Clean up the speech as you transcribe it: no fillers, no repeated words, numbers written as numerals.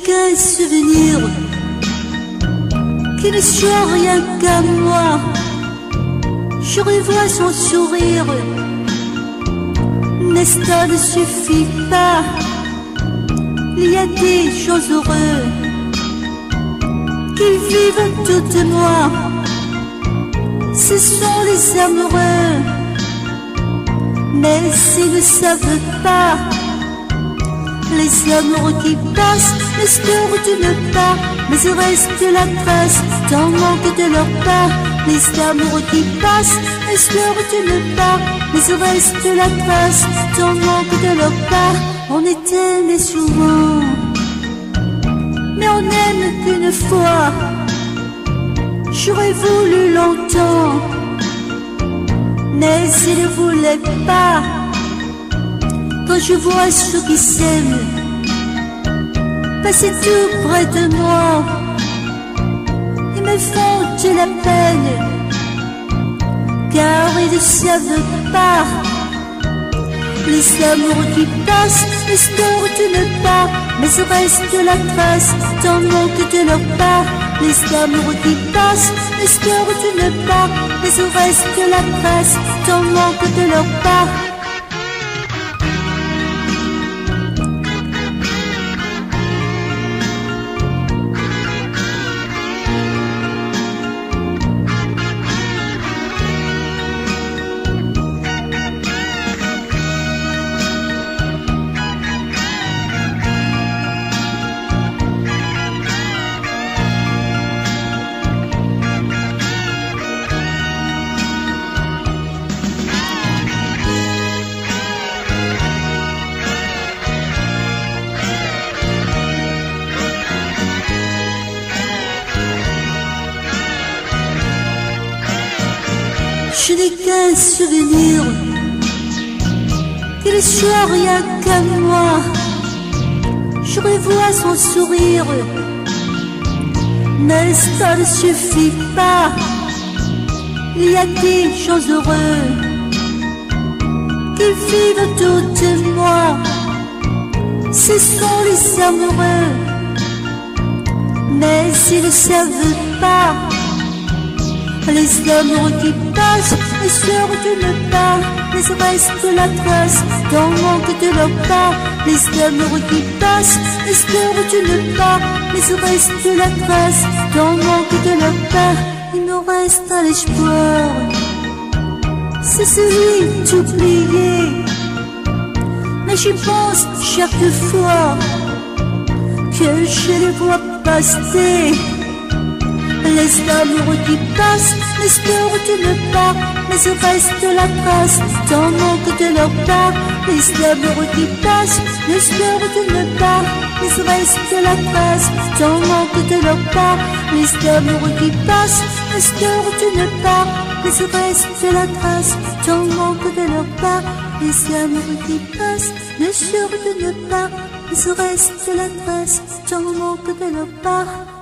qu'un souvenir qui ne soit rien qu'à moi. Je revois son sourire, mais ça ne suffit pas. Il y a des gens heureux qui vivent tout de moi. Ce sont les amoureux, mais ils ne savent pas. Les amoureux qui passent n'espèrent d'une part, mais il reste la trace d'un manque de leur part. Les amoureux qui passent n'espèrent d'une part, mais il reste la trace d'un manque de leur part. On est aimé souvent, mais on n'aime qu'une fois. J'aurais voulu longtemps, mais il ne voulait pas. Quand je vois ceux qui s'aiment passer tout près de moi, ils me font de la peine, car ils ne savent pas. Les amours qui passent espèrent d'une part, mais il reste la trace d'un manque de leur part. Les amours qui passent espèrent d'une part, mais il reste la trace d'un manque de leur part. Je n'ai qu'un souvenir qui ne soit rien qu'à moi. Je revois son sourire, mais ça ne suffit pas. Il y a des gens heureux qui vivent autour de moi. Ce sont les amoureux, mais ils ne savent pas. Les amours qui passent espèrent d'une part, mais il reste la trace d'un manque de leur part. Les amours qui passent espèrent d'une part, mais il reste la trace d'un manque de leur part. Il me reste un espoir, c'est celui d'oublier, mais j'y pense chaque fois que je les vois passer. Les amoureux qui passent n'espèrent d'une part, mais il reste la trace d'un manque de leur part. Les amoureux qui passent n'espèrent d'une part, mais il reste la trace d'un manque de leur part. Les amoureux qui passent n'espèrent d'une part, mais il reste la trace d'un manque de leur part. Les amoureux qui passent n'espèrent d'une part, mais il reste la trace d'un manque de leur part.